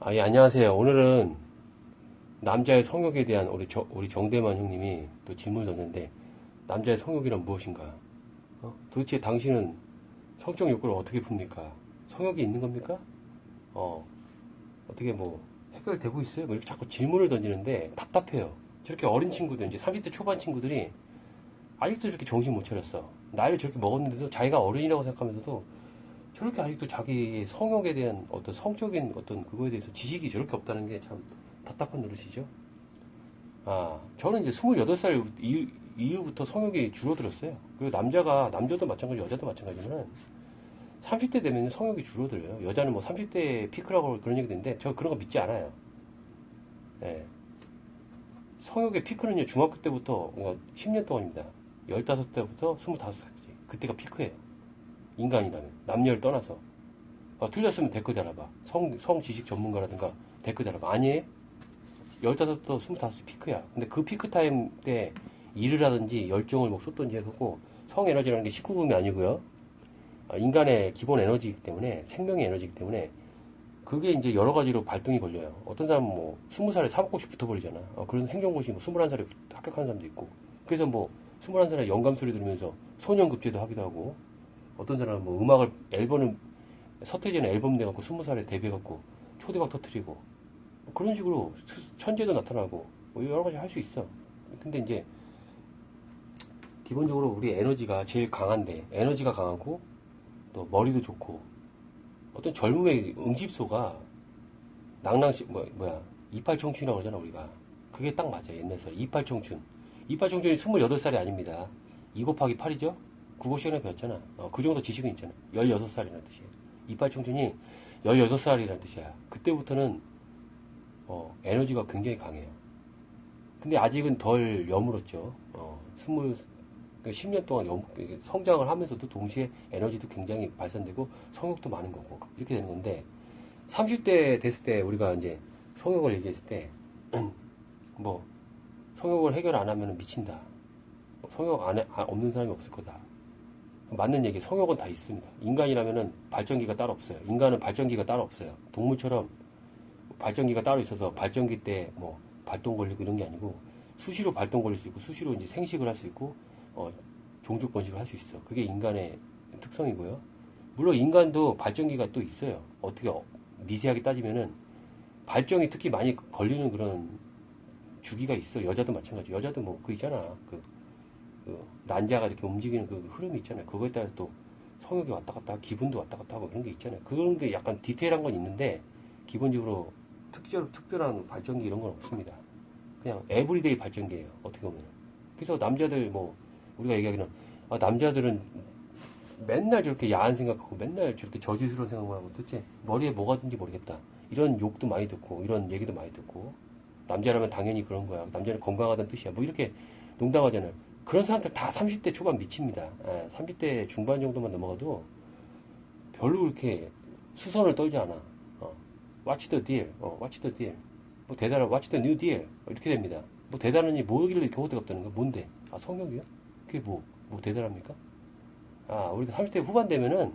예, 안녕하세요. 오늘은 남자의 성욕에 대한 우리 정대만 형님이 또 질문을 줬는데, 남자의 성욕이란 무엇인가? 도대체 당신은 성적 욕구를 어떻게 풉니까? 성욕이 있는 겁니까? 어, 어떻게 뭐, 해결되고 있어요? 뭐 이렇게 자꾸 질문을 던지는데 답답해요. 저렇게 어린 친구들, 이제 30대 초반 친구들이 아직도 저렇게 정신 못 차렸어. 나이를 저렇게 먹었는데도 자기가 어른이라고 생각하면서도 저렇게 아직도 자기 성욕에 대한 어떤 성적인 어떤 그거에 대해서 지식이 저렇게 없다는 게 참 답답한 노릇이죠. 저는 이제 28살 이후부터 성욕이 줄어들었어요. 그리고 남자도 마찬가지, 여자도 마찬가지지만 30대 되면 성욕이 줄어들어요. 여자는 뭐 30대 피크라고 그런 얘기도 있는데, 저 그런 거 믿지 않아요. 예. 성욕의 피크는요, 중학교 때부터 10년 동안입니다. 15대부터 25살까지. 그때가 피크예요. 인간이라면. 남녀를 떠나서. 틀렸으면 댓글 달아봐. 성지식 전문가라든가 댓글 달아봐. 아니에요? 15부터 25 피크야. 근데 그 피크 타임 때 일을 하든지 열정을 뭐 쏟든지 해갖고 성 에너지라는 게 19금이 아니고요. 인간의 기본 에너지이기 때문에, 생명의 에너지이기 때문에 그게 이제 여러 가지로 발동이 걸려요. 어떤 사람은 뭐 20살에 사법고시 붙어버리잖아. 그런 행정고시 뭐 21살에 합격하는 사람도 있고. 그래서 뭐 21살에 영감 소리 들으면서 소년급제도 하기도 하고, 어떤 사람은 뭐 음악을 앨범을 서태지는 앨범 내갖고 20살에 데뷔해갖고 초대박 터트리고 뭐 그런 식으로 천재도 나타나고 뭐 여러 가지 할 수 있어. 근데 이제 기본적으로 우리 에너지가 제일 강한데, 에너지가 강하고 또 머리도 좋고 어떤 젊음의 응집소가 낭낭시 뭐야 이팔 청춘이라고 그러잖아 우리가. 그게 딱 맞아. 옛날 사 이팔 청춘. 이팔 청춘이 28살이 아닙니다. 2 곱하기 8이죠. 국어 시간에 배웠잖아. 그 정도 지식은 있잖아. 16살이라는 뜻이에요. 이팔 청춘이 16살이라는 뜻이야. 그때부터는 에너지가 굉장히 강해요. 근데 아직은 덜 여물었죠. 10년 동안 성장을 하면서도 동시에 에너지도 굉장히 발산되고 성욕도 많은 거고 이렇게 되는 건데, 30대 됐을 때 우리가 이제 성욕을 얘기했을 때 뭐 성욕을 해결 안 하면 미친다. 성욕 없는 사람이 없을 거다. 맞는 얘기. 성욕은 다 있습니다. 인간이라면은 발전기가 따로 없어요. 인간은 발전기가 따로 없어요. 동물처럼 발전기가 따로 있어서 발전기 때 뭐 발동 걸리고 이런 게 아니고, 수시로 발동 걸릴 수 있고 수시로 이제 생식을 할 수 있고 종족 번식을 할 수 있어. 그게 인간의 특성이고요. 물론 인간도 발전기가 또 있어요. 어떻게 미세하게 따지면은 발정이 특히 많이 걸리는 그런 주기가 있어. 여자도 마찬가지. 여자도 뭐 그 있잖아. 그 난자가 이렇게 움직이는 그 흐름이 있잖아요. 그거에 따라서 또 성욕이 왔다 갔다 하고 기분도 왔다 갔다 하고 그런 게 있잖아요. 그런 게 약간 디테일한 건 있는데, 기본적으로 특별한 발전기 이런 건 없습니다. 그냥 에브리데이 발전기예요. 어떻게 보면. 그래서 남자들 뭐 우리가 얘기하기는 남자들은 맨날 저렇게 야한 생각하고 맨날 저렇게 저질스러운 생각만 하고 도대체 머리에 뭐가 든지 모르겠다. 이런 욕도 많이 듣고 이런 얘기도 많이 듣고, 남자라면 당연히 그런 거야. 남자는 건강하다는 뜻이야. 뭐 이렇게 농담하잖아요. 그런 사람들 다 30대 초반 미칩니다. 30대 중반 정도만 넘어가도 별로 그렇게 수선을 떨지 않아. Watch the deal. Watch the deal. 뭐 대단한 Watch the new deal. 이렇게 됩니다. 뭐 대단하니 뭐길래 이렇게 호되가 없다는 거야? 뭔데? 성욕이요? 그게 뭐 대단합니까? 우리가 30대 후반 되면은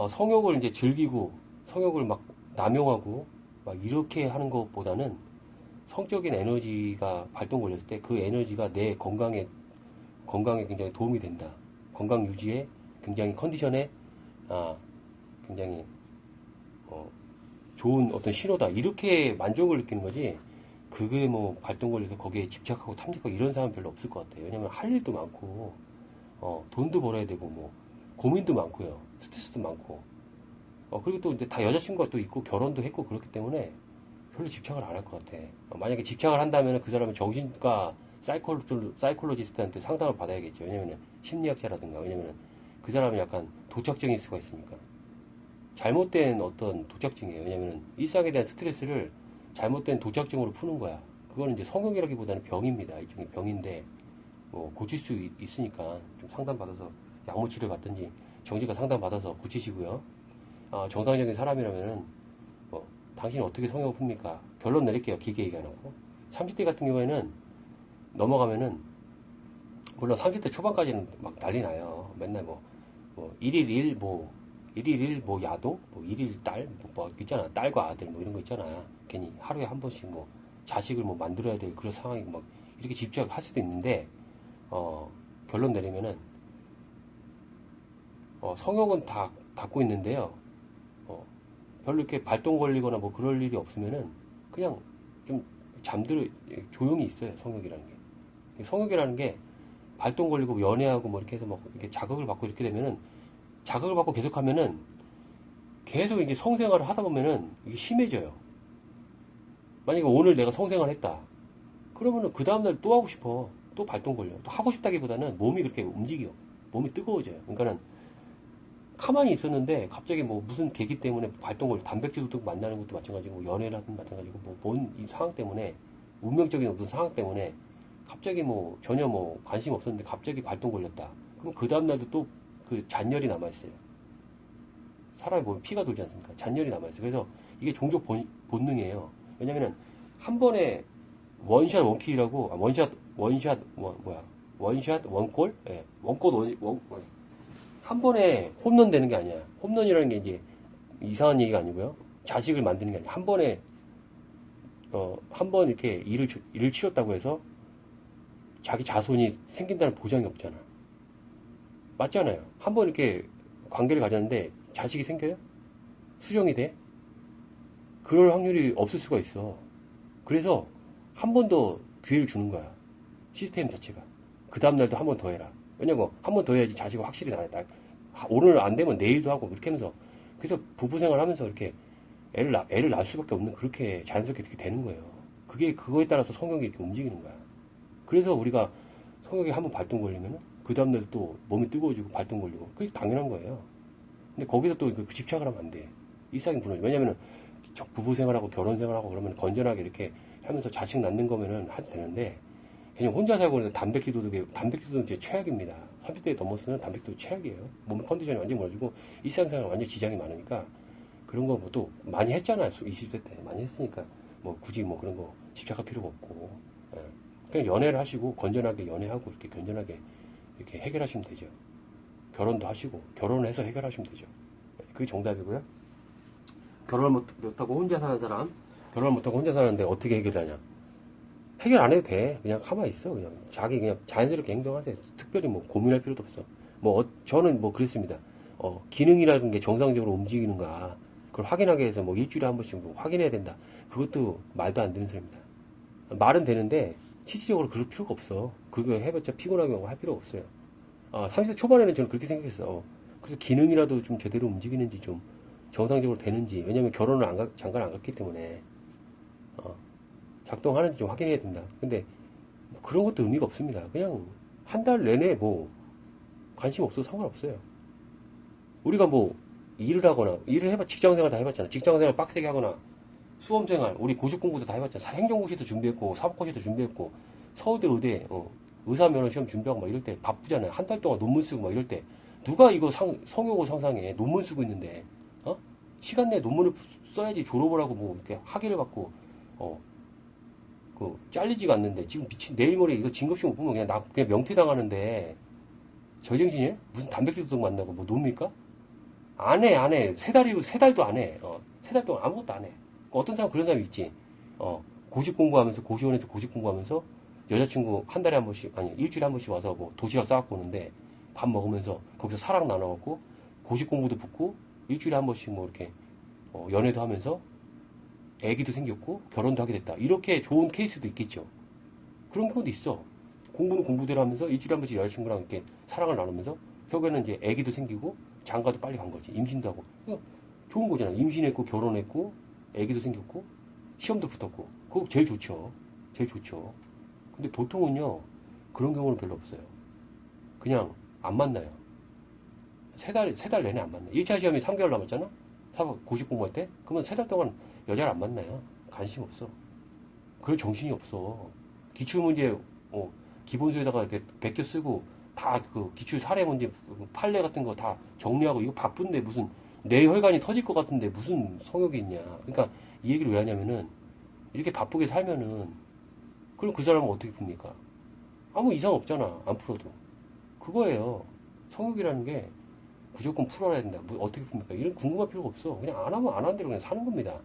성욕을 이제 즐기고 성욕을 막 남용하고 막 이렇게 하는 것보다는 성적인 에너지가 발동 걸렸을 때 그 에너지가 내 건강에 굉장히 도움이 된다. 건강 유지에 굉장히 컨디션에 굉장히 좋은 어떤 신호다. 이렇게 만족을 느끼는 거지. 그게 뭐 발동 걸려서 거기에 집착하고 탐닉하고 이런 사람 별로 없을 것 같아요. 왜냐면 할 일도 많고 돈도 벌어야 되고 뭐 고민도 많고요. 스트레스도 많고. 그리고 또 이제 다 여자친구가 또 있고 결혼도 했고 그렇기 때문에 별로 집착을 안 할 것 같아. 만약에 집착을 한다면 그 사람은 정신과 사이콜로지스트한테 상담을 받아야겠죠. 왜냐면은 심리학자라든가. 왜냐면은 그 사람은 약간 도착증일 수가 있으니까. 잘못된 어떤 도착증이에요. 왜냐면은 일상에 대한 스트레스를 잘못된 도착증으로 푸는 거야. 그거는 이제 성형이라기보다는 병입니다. 일종의 병인데 뭐 고칠 수 있으니까 좀 상담받아서 약물 치료 받든지 정신과 상담받아서 고치시고요. 정상적인 사람이라면은 뭐 당신이 어떻게 성형을 풉니까? 결론 내릴게요. 길게 얘기 안 하고. 30대 같은 경우에는 넘어가면은 물론 30대 초반까지는 막 난리 나요. 맨날 뭐 1일 1, 뭐 일일 뭐 야동, 뭐 일일 딸, 뭐 있잖아. 딸과 아들 뭐 이런 거 있잖아. 괜히 하루에 한 번씩 뭐 자식을 뭐 만들어야 될 그런 상황이고 막 이렇게 집착할 수도 있는데, 결론 내리면은, 성욕은 다 갖고 있는데요. 어, 별로 이렇게 발동 걸리거나 뭐 그럴 일이 없으면은 그냥 좀 잠들어, 조용히 있어요. 성욕이라는 게. 성욕이라는 게 발동 걸리고 연애하고 뭐 이렇게 해서 막 이렇게 자극을 받고 이렇게 되면은 자극을 받고 계속하면은 계속 이제 성생활을 하다 보면은 이게 심해져요. 만약에 오늘 내가 성생활 했다. 그러면은 그 다음날 또 하고 싶어. 또 발동 걸려. 또 하고 싶다기보다는 몸이 그렇게 움직여. 몸이 뜨거워져요. 그러니까는 가만히 있었는데 갑자기 뭐 무슨 계기 때문에 발동 걸려. 단백질 도둑 만나는 것도 마찬가지고 뭐 연애를 하든 마찬가지고 뭐 뭔 이 상황 때문에 운명적인 무슨 상황 때문에 갑자기 뭐 전혀 뭐 관심 없었는데 갑자기 발동 걸렸다. 그럼 그 다음날도 또 그 잔열이 남아있어요. 사람이 보면 피가 돌지 않습니까? 잔열이 남아있어요. 그래서 이게 종족 본능이에요. 왜냐면은 한 번에 원샷 원킬이라고, 원샷 뭐야 원샷 원골? 예, 원골 한 번에 홈런 되는 게 아니야. 홈런이라는 게 이제 이상한 얘기가 아니고요. 자식을 만드는 게 아니야. 한 번에 한 번 이렇게 일을 치렀다고 해서 자기 자손이 생긴다는 보장이 없잖아. 맞잖아요. 한 번 이렇게 관계를 가졌는데 자식이 생겨요? 수정이 돼? 그럴 확률이 없을 수가 있어. 그래서 한 번 더 기회를 주는 거야. 시스템 자체가. 그 다음날도 한 번 더 해라. 왜냐면 한 번 더 해야지 자식이 확실히 나겠다. 오늘 안 되면 내일도 하고 그렇게 하면서. 그래서 부부 생활하면서 이렇게 애를 낳을 수밖에 없는, 그렇게 자연스럽게 이렇게 되는 거예요. 그거에 따라서 성욕이 이렇게 움직이는 거야. 그래서 우리가 성욕이 한 번 발동 걸리면 그 다음날 또 몸이 뜨거워지고 발동 걸리고, 그게 당연한 거예요. 근데 거기서 또 집착을 하면 안 돼. 일상이 무너져. 왜냐면은 부부 생활하고 결혼 생활하고 그러면 건전하게 이렇게 하면서 자식 낳는 거면은 해도 되는데, 그냥 혼자 살고 있는데 단백질도 이제 최악입니다. 30대 넘었으면 단백질도 최악이에요. 몸 컨디션이 완전히 무너지고 일상생활 완전 지장이 많으니까. 그런 거 뭐 또 많이 했잖아요. 20대 때 많이 했으니까 뭐 굳이 뭐 그런 거 집착할 필요가 없고, 예. 그냥 연애를 하시고 건전하게 연애하고 이렇게 건전하게 이렇게 해결하시면 되죠. 결혼도 하시고 결혼을 해서 해결하시면 되죠. 그게 정답이고요. 결혼을 못하고 혼자 사는 사람, 결혼을 못하고 혼자 사는데 어떻게 해결하냐? 해결 안 해도 돼. 그냥 가만히 있어. 그냥 자기 그냥 자연스럽게 행동하세요. 특별히 뭐 고민할 필요도 없어. 저는 뭐 그랬습니다. 기능이라는 게 정상적으로 움직이는가, 그걸 확인하기 위해서 뭐 일주일에 한 번씩 뭐 확인해야 된다. 그것도 말도 안 되는 소리입니다. 말은 되는데 실질적으로 그럴 필요가 없어. 그거 해봤자 피곤하게 하고 할 필요가 없어요. 30대 초반에는 저는 그렇게 생각했어요. 그래서 기능이라도 좀 제대로 움직이는지, 좀 정상적으로 되는지. 왜냐면 결혼을 잠깐 안 갔기 때문에 작동하는지 좀 확인해야 된다. 근데 뭐 그런 것도 의미가 없습니다. 그냥 한 달 내내 뭐 관심 없어도 상관없어요. 우리가 뭐 일을 해봐, 직장생활 다 해봤잖아. 직장생활 빡세게 하거나 수험생활, 우리 고시 공부도 다 해봤잖아. 행정고시도 준비했고 사법고시도 준비했고 서울대 의대 의사 면허 시험 준비하고 막 이럴 때 바쁘잖아요. 한 달 동안 논문 쓰고 막 이럴 때 누가 이거 성욕을 상상해. 논문 쓰고 있는데 시간 내에 논문을 써야지 졸업을 하고 뭐 이렇게 학위를 받고 잘리지가 않는데, 지금 미친, 내일 모레 이거 진급시 못 보면 그냥 명퇴당하는데, 저정신이에요? 무슨 단백질 도둑 만나고 뭐 놉니까? 안 해. 세 달도 안 해. 3달 동안 아무것도 안 해. 어떤 사람 그런 사람이 있지. 고시 공부하면서, 고시원에서 고시 공부하면서, 여자친구 한 달에 한 번씩, 아니, 일주일에 한 번씩 와서 뭐 도시락 싸갖고 오는데, 밥 먹으면서 거기서 사랑 나눠갖고, 고시 공부도 붙고, 일주일에 한 번씩 뭐 이렇게, 연애도 하면서, 애기도 생겼고 결혼도 하게 됐다. 이렇게 좋은 케이스도 있겠죠. 그런 경우도 있어. 공부는 공부대로 하면서 일주일에 한 번씩 여자친구랑 이렇게 사랑을 나누면서 결국에는 이제 애기도 생기고 장가도 빨리 간 거지. 임신도 하고. 좋은 거잖아. 임신했고 결혼했고 애기도 생겼고 시험도 붙었고. 그거 제일 좋죠. 제일 좋죠. 근데 보통은요 그런 경우는 별로 없어요. 그냥 안 만나요. 세 달 내내 안 만나요. 1차 시험이 3개월 남았잖아. 고시 공부할 때. 그러면 3달 동안 여자를 안 만나요. 관심 없어. 그럴 정신이 없어. 기출문제, 기본서에다가 이렇게 베껴 쓰고, 다 기출 사례 문제, 판례 같은 거 다 정리하고, 이거 바쁜데 무슨, 내 혈관이 터질 것 같은데 무슨 성욕이 있냐. 그러니까 이 얘기를 왜 하냐면은, 이렇게 바쁘게 살면은, 그럼 그 사람은 어떻게 풉니까? 아무 이상 없잖아. 안 풀어도. 그거예요. 성욕이라는 게, 무조건 풀어야 된다. 어떻게 풉니까? 이런 궁금할 필요가 없어. 그냥 안 하면 안 하는 대로 그냥 사는 겁니다.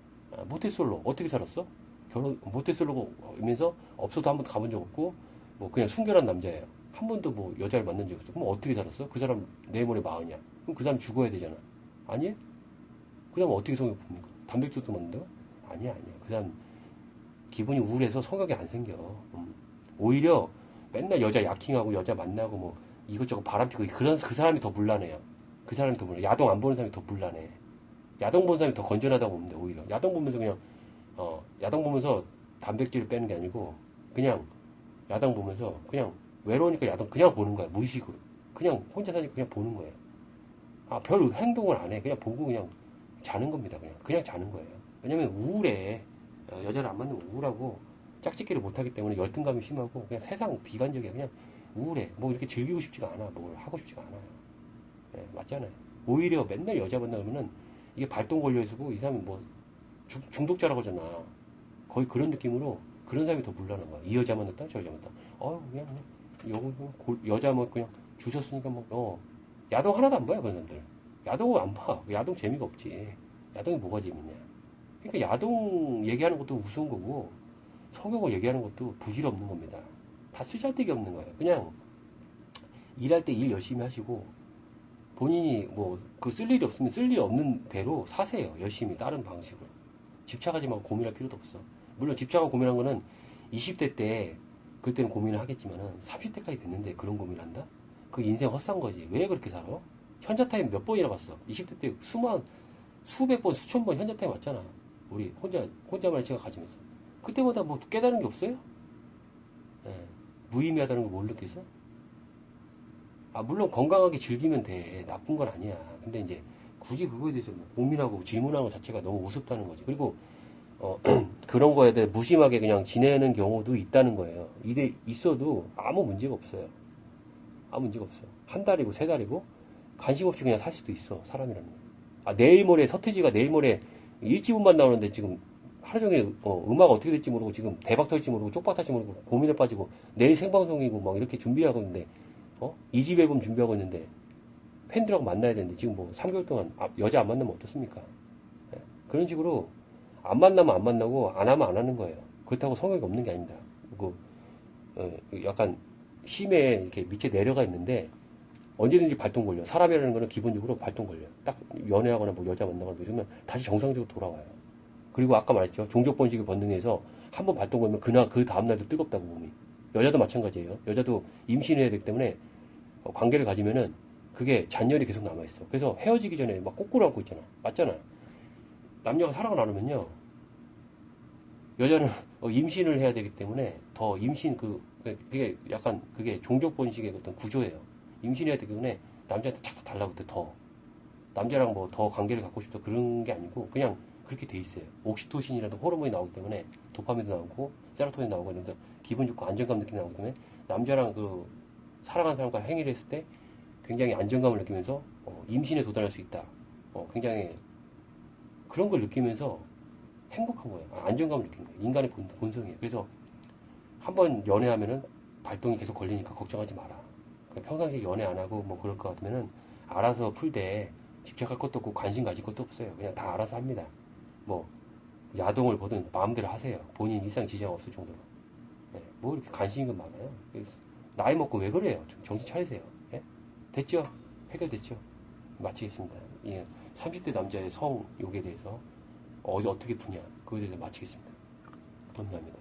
모태솔로 어떻게 살았어? 결혼 모태솔로면서 업소도 한 번도 가본 적 없고 뭐 그냥 순결한 남자예요. 한 번도 뭐 여자를 만난 적 없어. 그럼 어떻게 살았어? 그 사람 내일모레 마흔이야. 그럼 그 사람 죽어야 되잖아. 아니? 그 다음 어떻게 성욕 풉니까? 단백질도 먹는다고? 아니야. 그 사람 기분이 우울해서 성욕이 안 생겨. 오히려 맨날 여자 야킹하고 여자 만나고 뭐 이것저것 바람피고 그 사람이 더 물란해요. 그 사람이 더 물란해. 야동 안 보는 사람이 더 물란해. 야동 보는 사람이 더 건전하다고 보는데 오히려 야동 보면서 그냥 야동 보면서 단백질을 빼는 게 아니고 그냥 야동 보면서 그냥 외로우니까 야동 그냥 보는 거야. 무의식으로. 그냥 혼자 사니까 그냥 보는 거예요. 별 행동을 안 해. 그냥 보고 그냥 자는 겁니다. 그냥 자는 거예요. 왜냐면 우울해. 여자를 안 만나면 우울하고 짝짓기를 못하기 때문에 열등감이 심하고 그냥 세상 비관적이야. 그냥 우울해. 뭐 이렇게 즐기고 싶지가 않아. 뭘 하고 싶지가 않아요. 네, 맞잖아요. 오히려 맨날 여자 만나면은 이게 발동 걸려 있고 이 사람이 뭐 중독자라고 하잖아. 거의 그런 느낌으로 그런 사람이 더 물란한 거야. 이 여자 만났다, 저 여자 만났다. 여자 뭐 그냥 주셨으니까 뭐 야동 하나도 안 봐요 그런 사람들. 야동을 안 봐. 야동 재미가 없지. 야동이 뭐가 재밌냐. 그러니까 야동 얘기하는 것도 우스운 거고 성욕을 얘기하는 것도 부질없는 겁니다. 다 쓰잘데기 없는 거예요. 그냥 일할 때 일 열심히 하시고 본인이 뭐 그 쓸 일이 없으면 쓸 일 없는 대로 사세요. 열심히 다른 방식으로. 집착하지 말고 고민할 필요도 없어. 물론 집착하고 고민한 거는 20대 때 그때는 고민을 하겠지만은 30대까지 됐는데 그런 고민을 한다? 그 인생 헛산 거지. 왜 그렇게 살아? 현자 타임 몇 번이나 봤어? 20대 때 수백 번, 수천 번 현자 타임 왔잖아. 우리 혼자만의 시간 가지면서. 그때마다 뭐 깨달은 게 없어요? 예, 무의미하다는 걸 뭘 느꼈어? 물론 건강하게 즐기면 돼. 나쁜 건 아니야. 근데 이제 굳이 그거에 대해서 뭐 고민하고 질문하는 것 자체가 너무 우습다는 거지. 그리고 그런 거에 대해 무심하게 그냥 지내는 경우도 있다는 거예요. 이게 있어도 아무 문제가 없어요. 아무 문제가 없어. 한 달이고 세 달이고 관심 없이 그냥 살 수도 있어. 사람이라는 거. 내일 모레 서태지가 내일 모레 일지분만 나오는데 지금 하루 종일 음악 어떻게 될지 모르고 지금 대박 터질지 모르고 쪽박 탈지 모르고 고민에 빠지고 내일 생방송이고 막 이렇게 준비하고 있는데 2집 앨범 준비하고 있는데 팬들하고 만나야 되는데 지금 뭐 3개월 동안 여자 안 만나면 어떻습니까? 예? 그런 식으로 안 만나면 안 만나고 안 하면 안 하는 거예요. 그렇다고 성욕이 없는 게 아닙니다. 약간 심해 이렇게 밑에 내려가 있는데 언제든지 발동 걸려. 사람이라는 거는 기본적으로 발동 걸려. 딱 연애하거나 뭐 여자 만나거나 이러면 다시 정상적으로 돌아와요. 그리고 아까 말했죠. 종족 번식의 본능에서 한번 발동 걸면 그 다음날도 뜨겁다고 몸이. 여자도 마찬가지예요. 여자도 임신해야 되기 때문에 관계를 가지면은 그게 잔열이 계속 남아있어. 그래서 헤어지기 전에 막 꼬꾸로 안고 있잖아. 맞잖아. 남녀가 사랑을 나누면요. 여자는 임신을 해야 되기 때문에 더 그게 약간 그게 종족 번식의 어떤 구조예요. 임신해야 되기 때문에 남자한테 탁탁 달라붙어 더. 남자랑 뭐 더 관계를 갖고 싶다 그런 게 아니고 그냥 그렇게 돼 있어요. 옥시토신이라는 호르몬이 나오기 때문에 도파민도 나오고 세로토닌 나오고 이러면서 기분 좋고 안정감 느끼는 나오기 때문에 남자랑 사랑하는 사람과 행위를 했을 때 굉장히 안정감을 느끼면서 임신에 도달할 수 있다. 굉장히 그런 걸 느끼면서 행복한 거예요. 안정감을 느끼는 거예요. 인간의 본성이에요. 그래서 한번 연애하면은 발동이 계속 걸리니까 걱정하지 마라. 평상시에 연애 안 하고 뭐 그럴 것 같으면은 알아서 풀되 집착할 것도 없고 관심 가질 것도 없어요. 그냥 다 알아서 합니다. 뭐 야동을 보든 마음대로 하세요. 본인 일상 지장 없을 정도로. 뭐 이렇게 관심이 많아요. 나이 먹고 왜 그래요? 정신 차리세요. 예? 됐죠? 해결됐죠? 마치겠습니다. 30대 남자의 성욕에 대해서 어떻게 푸냐 그거에 대해서 마치겠습니다. 감사합니다.